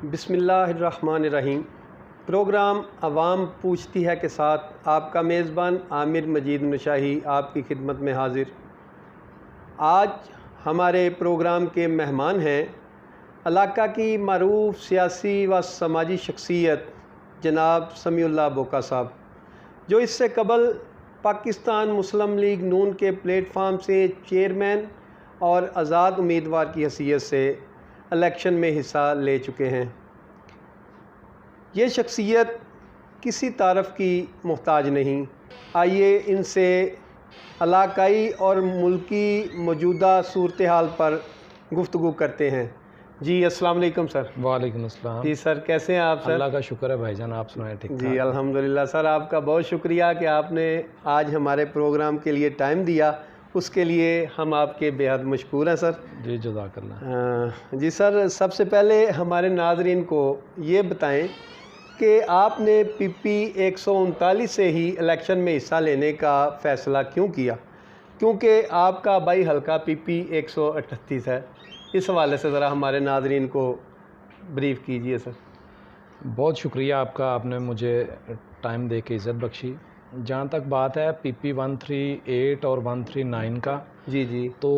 بسم اللہ الرحمن الرحیم۔ پروگرام عوام پوچھتی ہے کے ساتھ آپ کا میزبان عامر مجید نشاہی آپ کی خدمت میں حاضر۔ آج ہمارے پروگرام کے مہمان ہیں علاقہ کی معروف سیاسی و سماجی شخصیت جناب سمیع اللہ بوکا صاحب، جو اس سے قبل پاکستان مسلم لیگ نون کے پلیٹ فارم سے چیئرمین اور آزاد امیدوار کی حیثیت سے الیکشن میں حصہ لے چکے ہیں۔ یہ شخصیت کسی تعارف کی محتاج نہیں۔ آئیے ان سے علاقائی اور ملکی موجودہ صورتحال پر گفتگو کرتے ہیں۔ جی السلام علیکم سر۔ وعلیکم السلام۔ جی سر، کیسے ہیں آپ سر؟ اللہ کا شکر ہے بھائی جان، آپ سنائیں ٹھیک ٹھاک؟ جی الحمدللہ سر، آپ کا بہت شکریہ کہ آپ نے آج ہمارے پروگرام کے لیے ٹائم دیا، اس کے لیے ہم آپ کے بے حد مشکور ہیں سر۔ جی جزاک اللہ۔ جی سر، سب سے پہلے ہمارے ناظرین کو یہ بتائیں کہ آپ نے پی پی 139 سے ہی الیکشن میں حصہ لینے کا فیصلہ کیوں کیا؟ کیونکہ آپ کا آبائی حلقہ پی پی 138 ہے۔ اس حوالے سے ذرا ہمارے ناظرین کو بریف کیجئے سر۔ بہت شکریہ آپ کا، آپ نے مجھے ٹائم دے کے عزت بخشی۔ جہاں تک بات ہے پی پی 138 اور 139 کا، جی تو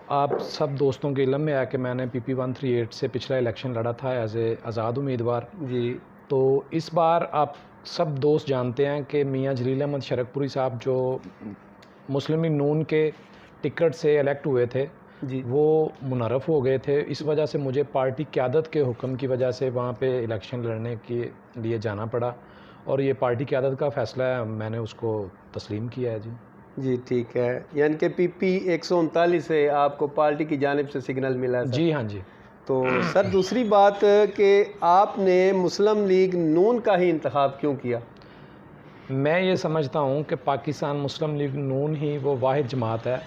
آپ سب دوستوں کے علم میں ہے کہ میں نے پی پی 138 سے پچھلا الیکشن لڑا تھا ایز اے آزاد امیدوار۔ جی تو اس بار آپ سب دوست جانتے ہیں کہ میاں جلیل احمد شرک پوری صاحب جو مسلم لیگ نون کے ٹکٹ سے الیکٹ ہوئے تھے، جی وہ منحرف ہو گئے تھے۔ اس وجہ سے مجھے پارٹی قیادت کے حکم کی وجہ سے وہاں پہ الیکشن لڑنے کے لیے جانا پڑا، اور یہ پارٹی قیادت کا فیصلہ ہے، میں نے اس کو تسلیم کیا ہے۔ جی ٹھیک ہے، یعنی کہ پی پی 139 سے آپ کو پارٹی کی جانب سے سگنل ملا ہے سر؟ جی ہاں جی۔ تو سر دوسری بات کہ آپ نے مسلم لیگ نون کا ہی انتخاب کیوں کیا؟ میں یہ سمجھتا ہوں کہ پاکستان مسلم لیگ نون ہی وہ واحد جماعت ہے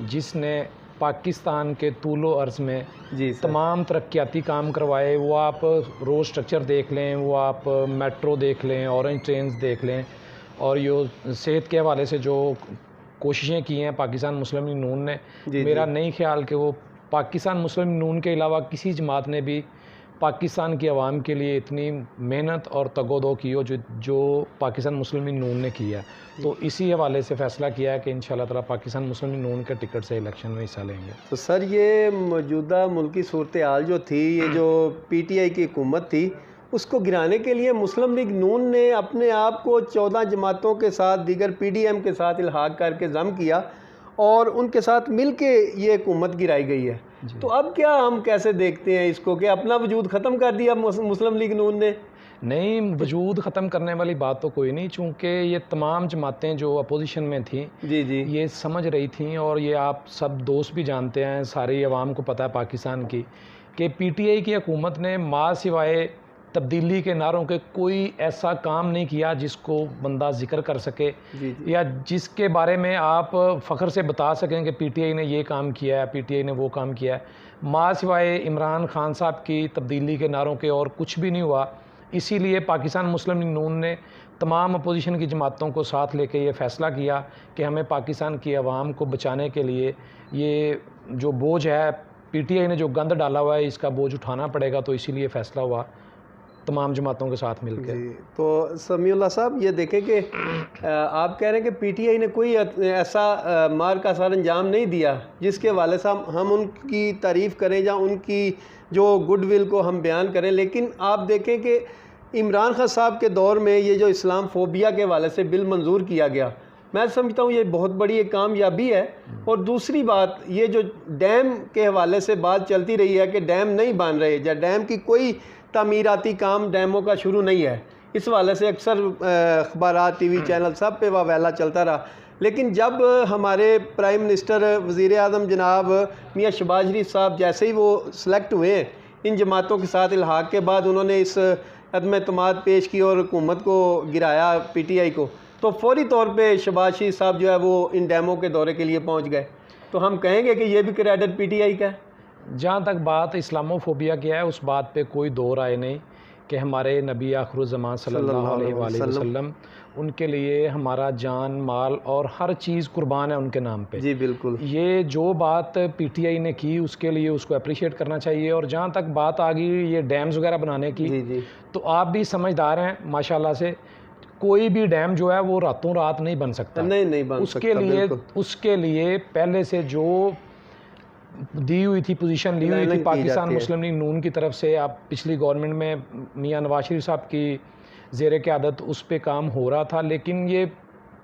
جس نے پاکستان کے طول و عرض میں جی سر۔ تمام ترقیاتی کام کروائے۔ وہ آپ روڈ سٹرکچر دیکھ لیں، وہ آپ میٹرو دیکھ لیں، اورنج ٹرینز دیکھ لیں، اور یہ صحت کے حوالے سے جو کوششیں کی ہیں پاکستان مسلم لیگ نون نے، میرا نہیں خیال کہ وہ پاکستان مسلم لیگ نون کے علاوہ کسی جماعت نے بھی پاکستان کی عوام کے لیے اتنی محنت اور تگ و دو کی ہو جو پاکستان مسلم لیگ نون نے کیا ہے۔ تو اسی حوالے سے فیصلہ کیا ہے کہ انشاءاللہ تعالیٰ پاکستان مسلم لیگ نون کے ٹکٹ سے الیکشن میں حصہ لیں گے۔ تو سر یہ موجودہ ملکی صورتحال جو تھی، یہ جو پی ٹی آئی کی حکومت تھی، اس کو گرانے کے لیے مسلم لیگ نون نے اپنے آپ کو 14 جماعتوں کے ساتھ، دیگر پی ڈی ایم کے ساتھ الحاق کر کے ضم کیا اور ان کے ساتھ مل کے یہ حکومت گرائی گئی ہے۔ تو اب کیا ہم کیسے دیکھتے ہیں اس کو کہ اپنا وجود ختم کر دیا مسلم لیگ نون نے؟ نہیں، وجود ختم کرنے والی بات تو کوئی نہیں، چونکہ یہ تمام جماعتیں جو اپوزیشن میں تھیں جی یہ سمجھ رہی تھیں، اور یہ آپ سب دوست بھی جانتے ہیں، ساری عوام کو پتہ ہے پاکستان کی، کہ پی ٹی آئی کی حکومت نے ماں سوائے تبدیلی کے نعروں کے کوئی ایسا کام نہیں کیا جس کو بندہ ذکر کر سکے یا جس کے بارے میں آپ فخر سے بتا سکیں کہ پی ٹی آئی نے یہ کام کیا ہے، پی ٹی آئی نے وہ کام کیا ہے۔ ماں سوائے عمران خان صاحب کی تبدیلی کے نعروں کے اور کچھ بھی نہیں ہوا۔ اسی لیے پاکستان مسلم لیگ نون نے تمام اپوزیشن کی جماعتوں کو ساتھ لے کے یہ فیصلہ کیا کہ ہمیں پاکستان کی عوام کو بچانے کے لیے یہ جو بوجھ ہے، پی ٹی آئی نے جو گند ڈالا ہوا ہے، اس کا بوجھ اٹھانا پڑے گا، تو اسی لیے فیصلہ ہوا تمام جماعتوں کے ساتھ مل کے۔ تو سمیع اللہ صاحب یہ دیکھیں کہ آپ کہہ رہے ہیں کہ پی ٹی آئی نے کوئی ایسا مار کا اثر انجام نہیں دیا جس کے والے صاحب ہم ان کی تعریف کریں یا ان کی جو گڈ ول کو ہم بیان کریں، لیکن آپ دیکھیں کہ عمران خان صاحب کے دور میں یہ جو اسلام فوبیا کے حوالے سے بل منظور کیا گیا، میں سمجھتا ہوں یہ بہت بڑی ایک کامیابی ہے۔ اور دوسری بات یہ جو ڈیم کے حوالے سے بات چلتی رہی ہے کہ ڈیم نہیں بن رہے یا ڈیم کی کوئی تعمیراتی کام ڈیموں کا شروع نہیں ہے، اس حوالے سے اکثر اخبارات، ٹی وی چینل سب پہ واویلا چلتا رہا، لیکن جب ہمارے پرائم منسٹر وزیر اعظم جناب میاں شہباز شریف صاحب جیسے ہی وہ سلیکٹ ہوئے ہیں ان جماعتوں کے ساتھ الحاق کے بعد، انہوں نے اس عدم اعتماد پیش کی اور حکومت کو گرایا پی ٹی آئی کو، تو فوری طور پہ شہباز شریف صاحب جو ہے وہ ان ڈیموں کے دورے کے لیے پہنچ گئے۔ تو ہم کہیں گے کہ یہ بھی کریڈٹ پی ٹی آئی کا ہے۔ جہاں تک بات اسلامو فوبیا کی ہے، اس بات پہ کوئی دو رائے نہیں۔ کہ ہمارے نبی آخر الزمان صلی اللہ علیہ وآلہ وسلم ان کے لیے ہمارا جان مال اور ہر چیز قربان ہے ان کے نام پہ. جی بالکل. یہ جو بات پی ٹی آئی نے کی اس کے لیے اس کو اپریشیٹ کرنا چاہیے. اور جہاں تک بات آ گئی یہ ڈیمز وغیرہ بنانے کی, جی تو آپ بھی سمجھدار ہیں ماشاءاللہ سے, کوئی بھی ڈیم جو ہے وہ راتوں رات نہیں بن سکتا. نہیں بن سکتا. اس کے لیے پہلے سے جو دی ہوئی تھی پوزیشن لی ہوئی تھی پاکستان مسلم لیگ نون کی طرف سے, آپ پچھلی گورنمنٹ میں میاں نواز شریف صاحب کی زیر قیادت اس پہ کام ہو رہا تھا, لیکن یہ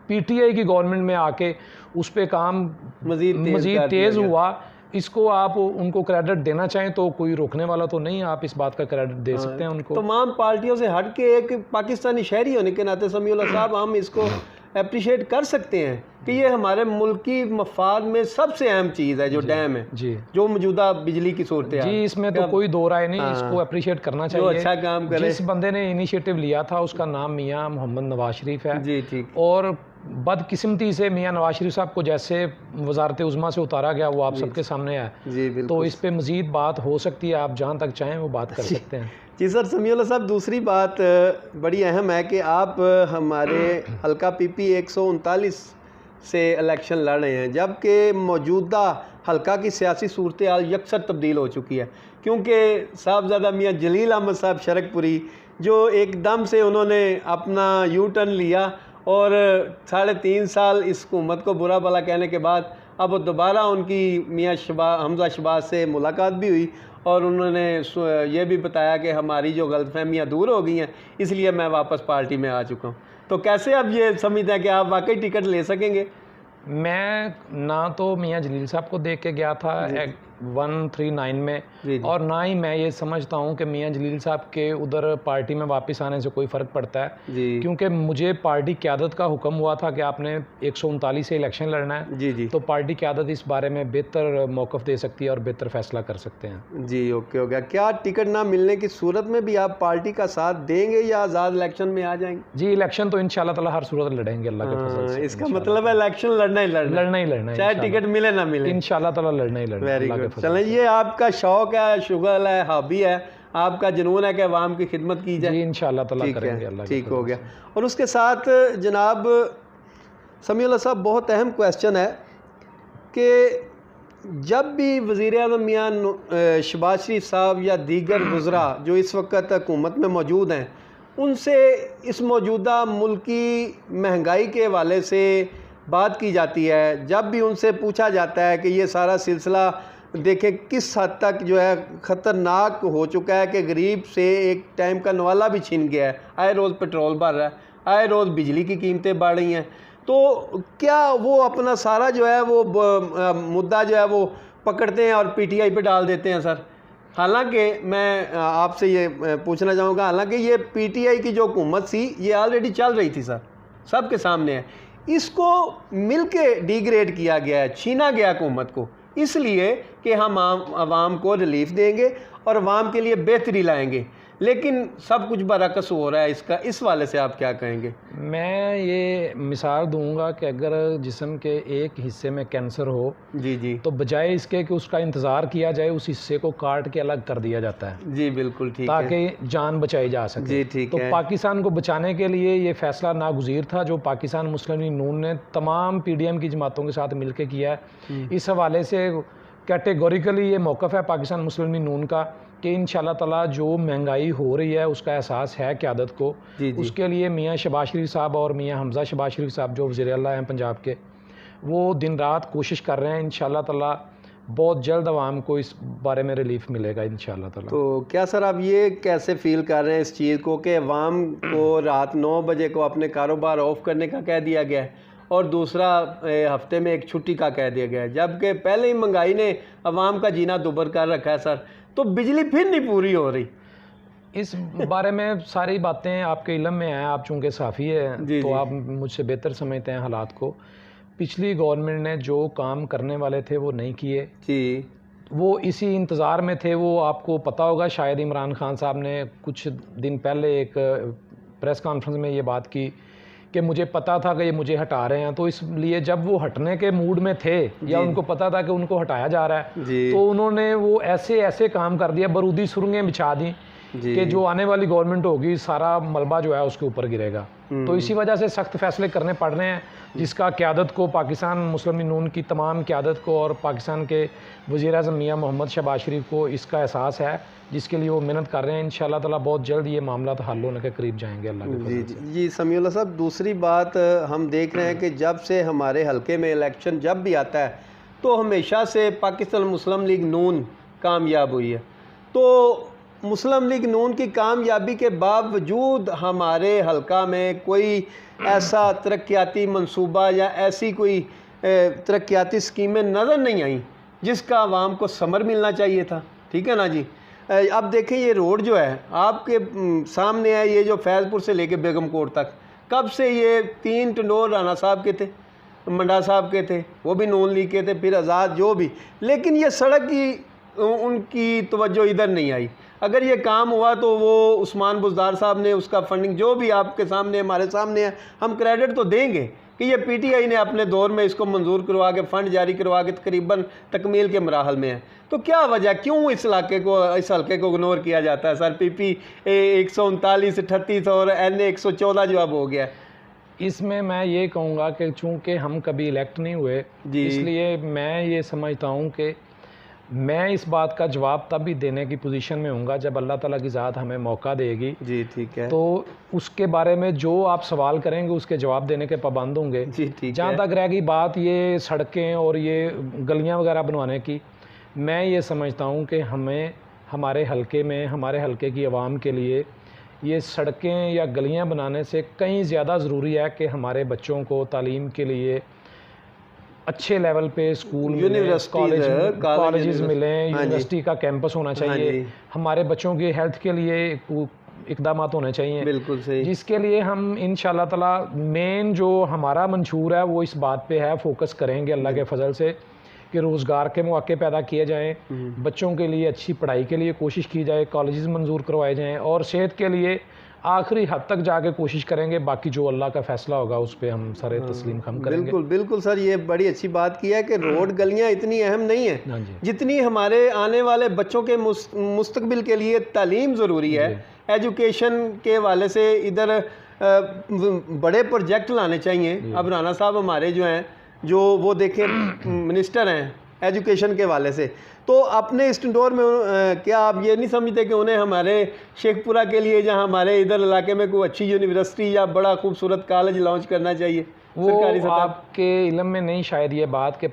پی ٹی آئی کی گورنمنٹ میں آ کے اس پہ کام مزید تیز ہوا. اس کو آپ ان کو کریڈٹ دینا چاہیں تو کوئی روکنے والا تو نہیں, آپ اس بات کا کریڈٹ دے سکتے ہیں ان کو. تمام پارٹیوں سے ہٹ کے ایک پاکستانی شہری ہونے کے ناطے سمیع اللہ صاحب ہم اس کو اپریشیٹ کر سکتے ہیں کہ یہ ہمارے ملکی مفاد میں سب سے اہم چیز ہے جو ڈیم ہے, جو موجودہ بجلی کی صورتحال. جی اس میں تو کوئی دو رائے نہیں, اس کو اپریشیٹ کرنا چاہیے. جو اچھا کام کرے. جس بندے نے انیشیٹو لیا تھا اس کا نام میاں محمد نواز شریف ہے. جی ٹھیک. اور بدقسمتی سے میاں نواز شریف صاحب کو جیسے وزارت عظمیٰ سے اتارا گیا وہ آپ سب کے سامنے ہے. جی بالکل. تو اس پہ مزید بات ہو سکتی ہے, آپ جہاں تک چاہیں وہ بات کر سکتے ہیں. جی سر. سمیع اللہ صاحب دوسری بات بڑی اہم ہے کہ آپ ہمارے حلقہ پی پی 139 سے الیکشن لڑ رہے ہیں, جبکہ موجودہ حلقہ کی سیاسی صورتحال یکسر تبدیل ہو چکی ہے, کیونکہ صاحبزادہ میاں جلیل احمد صاحب شرک پوری جو ایک دم سے انہوں نے اپنا یو ٹرن لیا اور 3.5 سال اس حکومت کو برا بھلا کہنے کے بعد اب دوبارہ ان کی میاں حمزہ شہباز سے ملاقات بھی ہوئی اور انہوں نے یہ بھی بتایا کہ ہماری جو غلط فہمیاں دور ہو گئی ہیں اس لیے میں واپس پارٹی میں آ چکا ہوں. تو کیسے اب یہ سمجھتے ہیں کہ آپ واقعی ٹکٹ لے سکیں گے؟ میں نہ تو میاں جلیل صاحب کو دیکھ کے گیا تھا 139 میں, اور نہ ہی میں یہ سمجھتا ہوں کہ میاں جلیل صاحب کے ادھر پارٹی میں واپس آنے سے کوئی فرق پڑتا ہے, کیونکہ مجھے پارٹی قیادت کا حکم ہوا تھا کہ آپ نے 139 سے الیکشن لڑنا ہے. تو پارٹی قیادت اس بارے میں بہتر موقف دے سکتی ہے اور بہتر فیصلہ کر سکتے ہیں. جی اوکے ہو گیا. کیا ٹکٹ نہ ملنے کی صورت میں بھی آپ پارٹی کا ساتھ دیں گے یا آزاد الیکشن میں آ جائیں گے؟ جی الیکشن تو انشاءاللہ تعالی ہر صورت لڑیں گے اللہ کے فضل سے. اس کا مطلب ہے الیکشن لڑنا ہی لڑنا چاہے ٹکٹ ملے نہ ملے, انشاءاللہ تعالی لڑنا ہی لڑنا. Very good. چلیں یہ آپ کا شوق ہے, شغل ہے, ہابی ہے, آپ کا جنون ہے کہ عوام کی خدمت کی جائے. جی انشاءاللہ تعالی کریں گے اللہ. ٹھیک ہو گیا. اور اس کے ساتھ جناب سمیع اللہ صاحب بہت اہم کویسچن ہے کہ جب بھی وزیر اعظم میاں شہباز شریف صاحب یا دیگر وزراء جو اس وقت حکومت میں موجود ہیں ان سے اس موجودہ ملکی مہنگائی کے حوالے سے بات کی جاتی ہے, جب بھی ان سے پوچھا جاتا ہے کہ یہ سارا سلسلہ دیکھیں کس حد تک جو ہے خطرناک ہو چکا ہے کہ غریب سے ایک ٹائم کا نوالا بھی چھن گیا ہے, آئے روز پیٹرول بڑھ رہا ہے, آئے روز بجلی کی قیمتیں بڑھ رہی ہیں, تو کیا وہ اپنا سارا جو ہے وہ مدعا جو ہے وہ پکڑتے ہیں اور پی ٹی آئی پہ ڈال دیتے ہیں سر؟ حالانکہ میں آپ سے یہ پوچھنا چاہوں گا, حالانکہ یہ پی ٹی آئی کی جو حکومت تھی یہ آلریڈی چل رہی تھی سر, سب کے سامنے ہے, اس کو مل کے ڈی گریڈ کیا گیا ہے, چھینا گیا حکومت کو, اس لیے کہ ہم عوام کو ریلیف دیں گے اور عوام کے لیے بہتری لائیں گے, لیکن سب کچھ برعکس ہو رہا ہے. اس والے سے آپ کیا کہیں گے؟ میں یہ مثال دوں گا کہ اگر جسم کے ایک حصے میں کینسر ہو تو بجائے اس کے کہ اس کا انتظار کیا جائے اس حصے کو کاٹ کے الگ کر دیا جاتا ہے. جی بالکل ٹھیک, تاکہ جان بچائی جا سکے. جی ٹھیک. تو پاکستان کو بچانے کے لیے یہ فیصلہ ناگزیر تھا جو پاکستان مسلم لیگ نون نے تمام پی ڈی ایم کی جماعتوں کے ساتھ مل کے کیا ہے. اس حوالے سے کیٹیگوریکلی یہ موقف ہے پاکستان مسلم لیگ نون کا کہ انشاءاللہ تعالیٰ جو مہنگائی ہو رہی ہے اس کا احساس ہے قیادت کو. اس کے لیے میاں شہباز شریف صاحب اور میاں حمزہ شہباز شریف صاحب جو وزیر اعلیٰ ہیں پنجاب کے, وہ دن رات کوشش کر رہے ہیں. انشاءاللہ تعالیٰ بہت جلد عوام کو اس بارے میں ریلیف ملے گا انشاءاللہ تعالیٰ. تو کیا سر آپ یہ کیسے فیل کر رہے ہیں اس چیز کو کہ عوام کو رات 9 بجے کو اپنے کاروبار آف کرنے کا کہہ دیا گیا ہے اور دوسرا ہفتے میں ایک چھٹی کا کہہ دیا گیا ہے, جبکہ پہلے ہی مہنگائی نے عوام کا جینا دوبر کر رکھا ہے سر, تو بجلی پھر نہیں پوری ہو رہی؟ اس بارے میں ساری باتیں آپ کے علم میں ہیں, آپ چونکہ صحافی ہیں تو آپ مجھ سے بہتر سمجھتے ہیں حالات کو. پچھلی گورنمنٹ نے جو کام کرنے والے تھے وہ نہیں کیے. وہ اسی انتظار میں تھے. وہ آپ کو پتہ ہوگا شاید عمران خان صاحب نے کچھ دن پہلے ایک پریس کانفرنس میں یہ بات کی کہ مجھے پتا تھا کہ یہ مجھے ہٹا رہے ہیں, تو اس لیے جب وہ ہٹنے کے موڈ میں تھے یا ان کو پتا تھا کہ ان کو ہٹایا جا رہا ہے تو انہوں نے وہ ایسے کام کر دیا, برودی سرنگیں بچھا دیں کہ جو آنے والی گورنمنٹ ہوگی سارا ملبہ جو ہے اس کے اوپر گرے گا. تو اسی وجہ سے سخت فیصلے کرنے پڑ رہے ہیں, جس کا قیادت کو پاکستان مسلم لیگ نون کی تمام قیادت کو اور پاکستان کے وزیر اعظم میاں محمد شہباز شریف کو اس کا احساس ہے, جس کے لیے وہ محنت کر رہے ہیں. انشاءاللہ تعالیٰ بہت جلد یہ معاملات حل ہونے کے قریب جائیں گے اللہ کے فضل سے. جی سمیع اللہ صاحب, دوسری بات ہم دیکھ رہے ہیں کہ جب سے ہمارے حلقے میں الیکشن جب بھی آتا ہے تو ہمیشہ سے پاکستان مسلم لیگ نون کامیاب ہوئی ہے. تو مسلم لیگ نون کی کامیابی کے باوجود ہمارے حلقہ میں کوئی ایسا ترقیاتی منصوبہ یا ایسی کوئی ترقیاتی اسکیمیں نظر نہیں آئیں جس کا عوام کو ثمر ملنا چاہیے تھا. ٹھیک ہے نا جی. اب دیکھیں یہ روڈ جو ہے آپ کے سامنے ہے, یہ جو فیض پور سے لے کے بیگم کوٹ تک, کب سے یہ 3 ٹنڈور رانا صاحب کے تھے, منڈا صاحب کے تھے, وہ بھی نون لیگ کے تھے, پھر آزاد جو بھی, لیکن یہ سڑک کی ان کی توجہ ادھر نہیں آئی. اگر یہ کام ہوا تو وہ عثمان بزدار صاحب نے اس کا فنڈنگ جو بھی آپ کے سامنے ہمارے سامنے ہے, ہم کریڈٹ تو دیں گے کہ یہ پی ٹی آئی نے اپنے دور میں اس کو منظور کروا کے فنڈ جاری کروا کے تقریباً تکمیل کے مراحل میں ہے. تو کیا وجہ, کیوں اس علاقے کو, اس حلقے کو اگنور کیا جاتا ہے سر؟ پی پی 139 38 اور این اے 114 جو اب ہو گیا ہے. اس میں یہ کہوں گا کہ چونکہ ہم کبھی الیکٹ نہیں ہوئے, اس لیے میں یہ سمجھتا ہوں کہ میں اس بات کا جواب تب بھی دینے کی پوزیشن میں ہوں گا جب اللہ تعالیٰ کی ذات ہمیں موقع دے گی. جی ٹھیک ہے. تو اس کے بارے میں جو آپ سوال کریں گے اس کے جواب دینے کے پابند ہوں گے. جی ٹھیک ہے. جہاں تک رہ گئی بات یہ سڑکیں اور یہ گلیاں وغیرہ بنوانے کی, میں یہ سمجھتا ہوں کہ ہمیں ہمارے حلقے میں, ہمارے حلقے کی عوام کے لیے یہ سڑکیں یا گلیاں بنانے سے کہیں زیادہ ضروری ہے کہ ہمارے بچوں کو تعلیم کے لیے اچھے لیول پہ اسکول ملیں, کالجز ملیں, یونیورسٹی کا کیمپس ہونا چاہیے, ہمارے بچوں کی ہیلتھ کے لیے اقدامات ہونے چاہیے. بالکل صحیح. جس کے لیے ہم انشاءاللہ تعالیٰ مین جو ہمارا منشور ہے وہ اس بات پہ ہے, فوکس کریں گے اللہ کے فضل سے کہ روزگار کے مواقع پیدا کیے جائیں, بچوں کے لیے اچھی پڑھائی کے لیے کوشش کی جائے, کالجز منظور کروائے جائیں, اور صحت کے لیے آخری حد تک جا کے کوشش کریں گے. باقی جو اللہ کا فیصلہ ہوگا اس پہ ہم سارے تسلیم خم کریں گے. بالکل بالکل سر, یہ بڑی اچھی بات کی ہے کہ روڈ گلیاں اتنی اہم نہیں ہیں جتنی ہمارے آنے والے بچوں کے مستقبل کے لیے تعلیم ضروری ہے. ایجوکیشن کے حوالے سے ادھر بڑے پروجیکٹ لانے چاہیے. اب رانا صاحب ہمارے جو ہیں, جو وہ دیکھیں منسٹر ہیں ایجوکیشن کے حوالے سے, تو اپنے اس ٹنڈور میں کیا آپ یہ نہیں سمجھتے کہ انہیں ہمارے شیخ پورہ کے لیے, جہاں ہمارے ادھر علاقے میں کوئی اچھی یونیورسٹی یا بڑا خوبصورت کالج لانچ کرنا چاہیے؟ وہ آپ کے علم میں نہیں شاید یہ بات کہ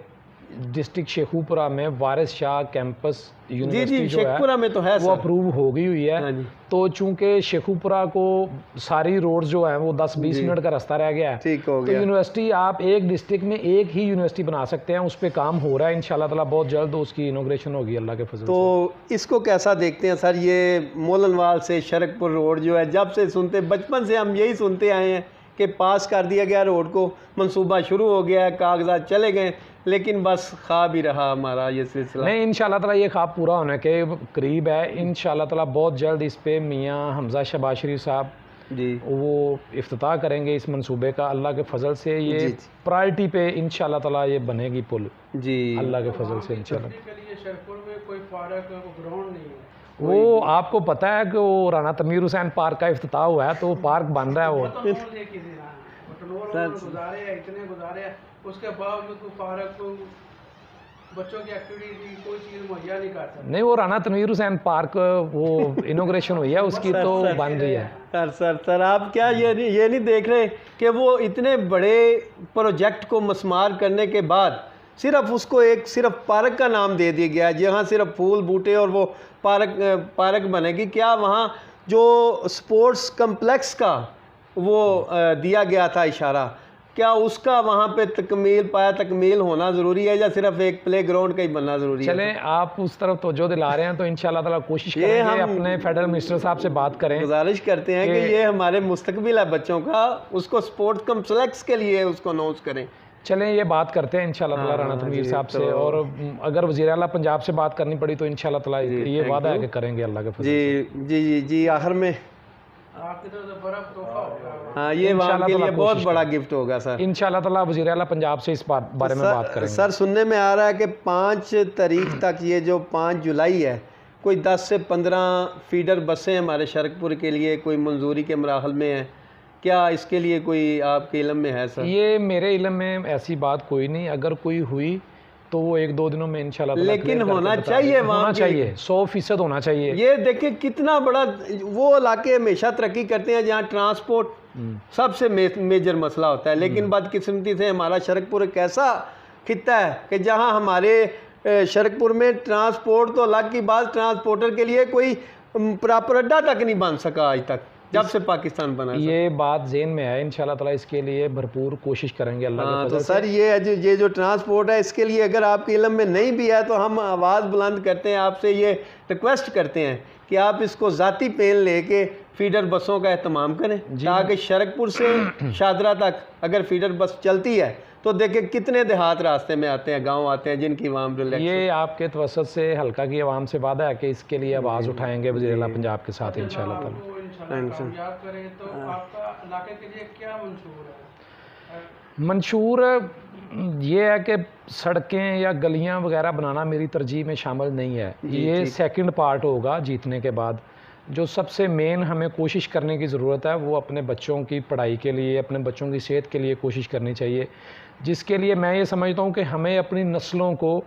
ڈسٹرکٹ شیخوپورہ میں وارث شاہ کیمپس یونیورسٹی جو ہے وہ اپروو ہو گئی ہوئی ہے. تو چونکہ شیخوپورہ کو ساری روڈز جو ہیں وہ 10-20 منٹ کا راستہ رہ گیا ہے, تو یونیورسٹی آپ ایک ڈسٹرکٹ میں ایک ہی یونیورسٹی بنا سکتے ہیں. اس پہ کام ہو رہا ہے انشاءاللہ تعالیٰ, بہت جلد اس کی انوگریشن ہوگی اللہ کے فضل سے. تو اس کو کیسا دیکھتے ہیں سر؟ یہ مولنوال سے شرک پور روڈ جو ہے, جب سے سنتے, بچپن سے ہم یہی سنتے آئے ہیں کہ پاس کر دیا گیا روڈ کو, منصوبہ شروع ہو گیا ہے, کاغذات چلے گئے, لیکن بس خواب ہی رہا ہمارا یہ سلسلہ. نہیں, انشاءاللہ تعالیٰ یہ خواب پورا ہونے کے قریب ہے. انشاءاللہ تعالیٰ بہت جلد اس پہ میاں حمزہ شہباز شریف صاحب وہ افتتاح کریں گے اس منصوبے کا. اللہ کے فضل سے یہ پرائرٹی پہ انشاءاللہ تعالیٰ یہ بنے گی پل, اللہ کے فضل سے انشاءاللہ. وہ آپ کو پتہ ہے کہ وہ رانا تنویر حسین پارک کا افتتاح ہوا ہے, تو وہ پارک بن رہا ہے. وہ اس کے باوجود پارک بچوں کی ایکٹیویٹی کوئی چیز مہیا نہیں کر سکتا. نہیں, وہ رانا تنویر حسین پارک وہ انوگریشن ہوئی ہے اس کی, تو بن رہی ہے. سر آپ کیا یہ نہیں دیکھ رہے کہ وہ اتنے بڑے پروجیکٹ کو مسمار کرنے کے بعد صرف اس کو صرف پارک کا نام دے دیا گیا ہے, جہاں صرف پھول بوٹے اور وہ پارک بنے گی. کیا وہاں جو سپورٹس کمپلیکس کا وہ دیا گیا تھا اشارہ, کیا اس کا وہاں پہ تکمیل ہونا ضروری ہے, یا صرف ایک پلے گراؤنڈ کا ہی بننا ضروری ہے؟ چلیں آپ اس طرف توجہ دلا رہے ہیں, تو انشاءاللہ تعالیٰ کوشش کریں گے اپنے فیڈرل منسٹر صاحب سے بات کریں, گزارش کرتے ہیں کہ یہ ہمارے مستقبل ہے بچوں کا, اس کو سپورٹس کمپلیکس کے لیے اس کو اناؤنس کریں. چلیں یہ بات کرتے ہیں انشاءاللہ تعالیٰ رانا تنویر صاحب سے, اور اگر وزیر اعلیٰ پنجاب سے بات کرنی پڑی تو انشاءاللہ تعالیٰ یہ وعدہ ہے کہ کریں گے اللہ کے فضل سے. جی آخر میں ہاں, یہ وہاں کے لیے بہت بڑا گفٹ ہوگا سر انشاءاللہ تعالیٰ. وزیر اعلیٰ پنجاب سے اس بارے میں بات کریں گے. سر سننے میں آ رہا ہے کہ 5 تاریخ تک, یہ جو 5 جولائی ہے, کوئی 10 سے 15 فیڈر بسیں ہمارے شرکپور کے لیے کوئی منظوری کے مراحل میں ہیں، کیا اس کے لیے کوئی آپ کے علم میں ہے سر؟ یہ میرے علم میں ایسی بات کوئی نہیں، اگر کوئی ہوئی تو وہ 1-2 دنوں میں انشاءاللہ تعالیٰ لیکن ہونا چاہیے، ہونا چاہیے، 100% ہونا چاہیے۔ یہ دیکھیں کتنا بڑا وہ علاقے ہمیشہ ترقی کرتے ہیں جہاں ٹرانسپورٹ سب سے میجر مسئلہ ہوتا ہے، لیکن بدقسمتی سے ہمارا شرکپور ایک ایسا خطہ ہے کہ جہاں ہمارے شرکپور میں ٹرانسپورٹ تو الگ کی بات، ٹرانسپورٹر کے لیے کوئی پراپر اڈا تک نہیں بن سکا آج تک جب سے پاکستان بنا ہے۔ یہ بات ذہن میں ہے، انشاءاللہ تعالیٰ اس کے لیے بھرپور کوشش کریں گے اللہ کے فضل تو سے۔ سر یہ جو ٹرانسپورٹ ہے اس کے لیے اگر آپ کے علم میں نہیں بھی ہے تو ہم آواز بلند کرتے ہیں، آپ سے یہ ریکویسٹ کرتے ہیں کہ آپ اس کو ذاتی پین لے کے فیڈر بسوں کا اہتمام کریں تاکہ شرکپور سے شادرہ تک اگر فیڈر بس چلتی ہے تو دیکھیں کتنے دیہات راستے میں آتے ہیں، گاؤں آتے ہیں جن کی عوام ریلیکس۔ یہ آپ کے توسط سے حلقہ کی عوام سے وعدہ ہے کہ اس کے لیے آواز اٹھائیں گے وزیر اعلیٰ پنجاب کے ساتھ انشاءاللہ تعالیٰ۔ کامیاب کریں تو آپ کا علاقے کے لیے کیا منشور ہے؟ منشور یہ ہے کہ سڑکیں یا گلیاں وغیرہ بنانا میری ترجیح میں شامل نہیں ہے، یہ سیکنڈ پارٹ ہوگا جیتنے کے بعد۔ جو سب سے مین ہمیں کوشش کرنے کی ضرورت ہے وہ اپنے بچوں کی پڑھائی کے لیے، اپنے بچوں کی صحت کے لیے کوشش کرنی چاہیے، جس کے لیے میں یہ سمجھتا ہوں کہ ہمیں اپنی نسلوں کو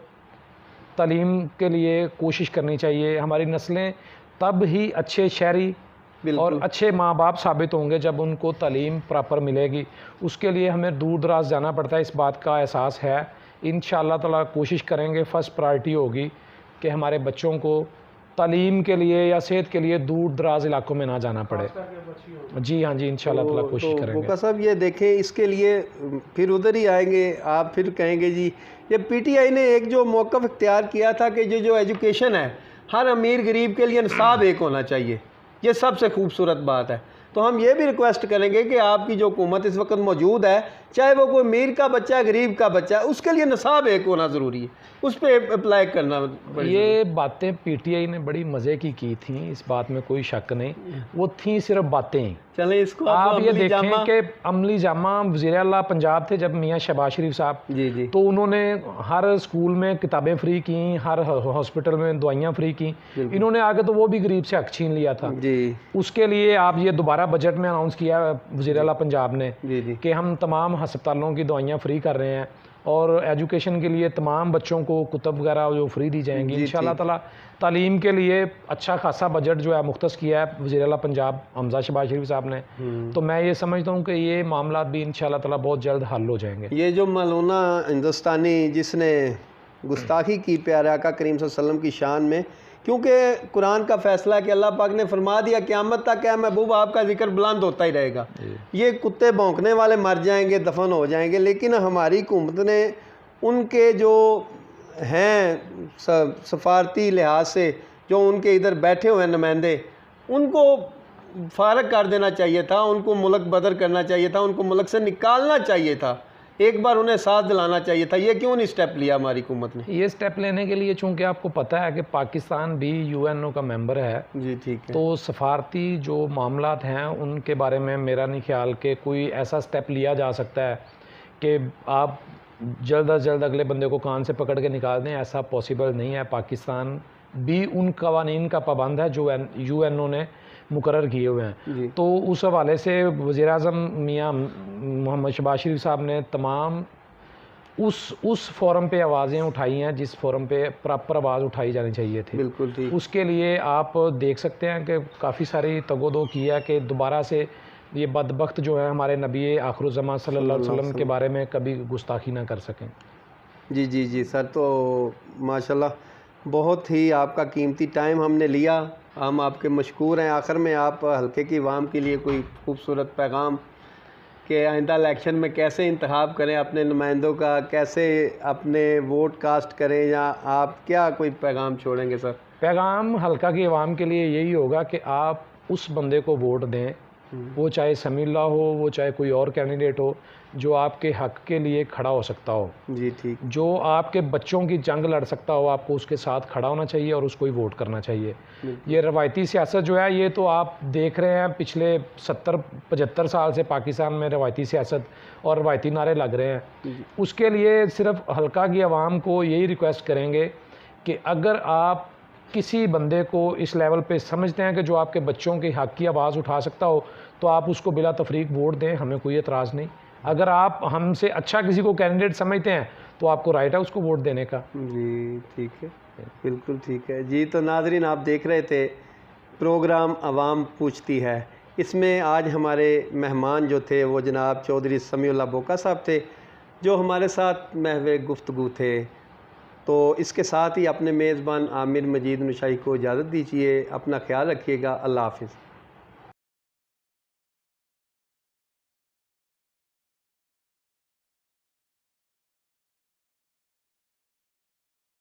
تعلیم کے لیے کوشش کرنی چاہیے۔ ہماری نسلیں تب ہی اچھے شہری اور اچھے ماں باپ ثابت ہوں گے جب ان کو تعلیم پراپر ملے گی۔ اس کے لیے ہمیں دور دراز جانا پڑتا ہے، اس بات کا احساس ہے۔ انشاءاللہ تعالیٰ کوشش کریں گے، فرسٹ پرائرٹی ہوگی کہ ہمارے بچوں کو تعلیم کے لیے یا صحت کے لیے دور دراز علاقوں میں نہ جانا پڑے۔ جی ہاں جی، انشاءاللہ تعالیٰ کوشش کریں گے۔ بوکا صاحب یہ دیکھیں اس کے لیے پھر ادھر ہی آئیں گے، آپ پھر کہیں گے جی یہ پی ٹی آئی نے ایک جو موقف اختیار کیا تھا کہ جو ایجوکیشن ہے ہر امیر غریب کے لیے نصاب ایک ہونا چاہیے، یہ سب سے خوبصورت بات ہے۔ تو ہم یہ بھی ریکویسٹ کریں گے کہ آپ کی جو حکومت اس وقت موجود ہے، چاہے وہ کوئی امیر کا بچہ ہے غریب کا بچہ ہے، اس کے لیے نصاب ایک ہونا ضروری ہے، اس پہ اپلائی کرنا بڑی یہ باتیں پی ٹی آئی نے بڑی مزے کی تھیں، اس بات میں کوئی شک نہیں، وہ تھیں صرف باتیں۔ چلیں اس کو آپ یہ دیکھیں کہ عملی جامہ وزیر اعلیٰ پنجاب تھے جب میاں شہباز شریف صاحب، جی تو انہوں نے ہر اسکول میں کتابیں فری کیں، ہر ہاسپٹل میں دوائیاں فری کیں، انہوں نے آگے تو وہ بھی غریب سے حق چھین لیا تھا۔ جی اس کے لیے آپ یہ دوبارہ بجٹ میں اناؤنس کیا وزیر اعلیٰ پنجاب نے کہ ہم تمام ہسپتالوں کی دوائیاں فری کر رہے ہیں اور ایجوکیشن کے لیے تمام بچوں کو کتب وغیرہ جو فری دی جائیں گی انشاءاللہ تعالیٰ۔ تعلیم کے لیے اچھا خاصا بجٹ جو ہے مختص کیا ہے وزیر اعلیٰ پنجاب حمزہ شہباز شریف صاحب نے، تو میں یہ سمجھتا ہوں کہ یہ معاملات بھی انشاءاللہ تعالیٰ بہت جلد حل ہو جائیں گے۔ یہ جو ملونہ ہندوستانی جس نے گستاخی کی پیارے آقا کریم صلی اللہ علیہ وسلم کی شان میں، کیونکہ قرآن کا فیصلہ ہے کہ اللہ پاک نے فرما دیا قیامت تک ہے محبوب آپ کا ذکر بلند ہوتا ہی رہے گا، یہ کتے بھونکنے والے مر جائیں گے، دفن ہو جائیں گے، لیکن ہماری حکومت نے ان کے جو ہیں سفارتی لحاظ سے جو ان کے ادھر بیٹھے ہوئے نمائندے، ان کو فارغ کر دینا چاہیے تھا، ان کو ملک بدر کرنا چاہیے تھا، ان کو ملک سے نکالنا چاہیے تھا، ایک بار انہیں ساتھ دلانا چاہیے تھا۔ یہ کیوں نہیں سٹیپ لیا ہماری حکومت نے؟ یہ سٹیپ لینے کے لیے چونکہ آپ کو پتہ ہے کہ پاکستان بھی یو این او کا ممبر ہے، جی ٹھیک ہے، تو سفارتی جو معاملات ہیں ان کے بارے میں میرا نہیں خیال کہ کوئی ایسا سٹیپ لیا جا سکتا ہے کہ آپ جلد از جلد اگلے بندے کو کان سے پکڑ کے نکال دیں، ایسا پاسبل نہیں ہے۔ پاکستان بھی ان قوانین کا پابند ہے جو یو این او نے مقرر کیے ہوئے ہیں، تو اس حوالے سے وزیر اعظم میاں محمد شہباز شریف صاحب نے تمام اس فورم پہ آوازیں اٹھائی ہیں جس فورم پہ پراپر آواز اٹھائی جانی چاہیے تھی۔ بالکل ٹھیک۔ اس کے لیے آپ دیکھ سکتے ہیں کہ کافی ساری تگ و دو کیا کہ دوبارہ سے یہ بدبخت جو ہے ہمارے نبی آخر الزمان صلی اللہ علیہ وسلم کے بارے میں کبھی گستاخی نہ کر سکیں۔ جی سر، تو ماشاءاللہ بہت ہی آپ کا قیمتی ٹائم ہم نے لیا، ہم آپ کے مشکور ہیں۔ آخر میں آپ حلقے کی عوام کے لیے کوئی خوبصورت پیغام کہ آئندہ الیکشن میں کیسے انتخاب کریں اپنے نمائندوں کا، کیسے اپنے ووٹ کاسٹ کریں، یا آپ کیا کوئی پیغام چھوڑیں گے سر؟ پیغام حلقہ کی عوام کے لیے یہی ہوگا کہ آپ اس بندے کو ووٹ دیں، وہ چاہے سمیع اللہ ہو، وہ چاہے کوئی اور کینڈیڈیٹ ہو، جو آپ کے حق کے لیے کھڑا ہو سکتا ہو، جی ٹھیک، جو آپ کے بچوں کی جنگ لڑ سکتا ہو، آپ کو اس کے ساتھ کھڑا ہونا چاہیے اور اس کو ہی ووٹ کرنا چاہیے۔ یہ روایتی سیاست جو ہے یہ تو آپ دیکھ رہے ہیں پچھلے 70-75 سال سے پاکستان میں روایتی سیاست اور روایتی نعرے لگ رہے ہیں۔ اس کے لیے صرف حلقہ کی عوام کو یہی ریکویسٹ کریں گے کہ اگر آپ کسی بندے کو اس لیول پہ سمجھتے ہیں کہ جو آپ کے بچوں کے حق کی آواز اٹھا سکتا ہو تو آپ اس کو بلا تفریق ووٹ دیں، ہمیں کوئی اعتراض نہیں۔ اگر آپ ہم سے اچھا کسی کو کینڈیڈیٹ سمجھتے ہیں تو آپ کو رائٹ ہے اس کو ووٹ دینے کا۔ جی ٹھیک ہے، بالکل ٹھیک ہے جی۔ تو ناظرین، آپ دیکھ رہے تھے پروگرام عوام پوچھتی ہے۔ اس میں آج ہمارے مہمان جو تھے وہ جناب چودھری سمیع اللہ بوکا صاحب تھے، جو ہمارے ساتھ محو گفتگو تھے۔ تو اس کے ساتھ ہی اپنے میزبان عامر مجید نشائی کو اجازت دیجیے، اپنا خیال رکھیے گا، اللہ حافظ۔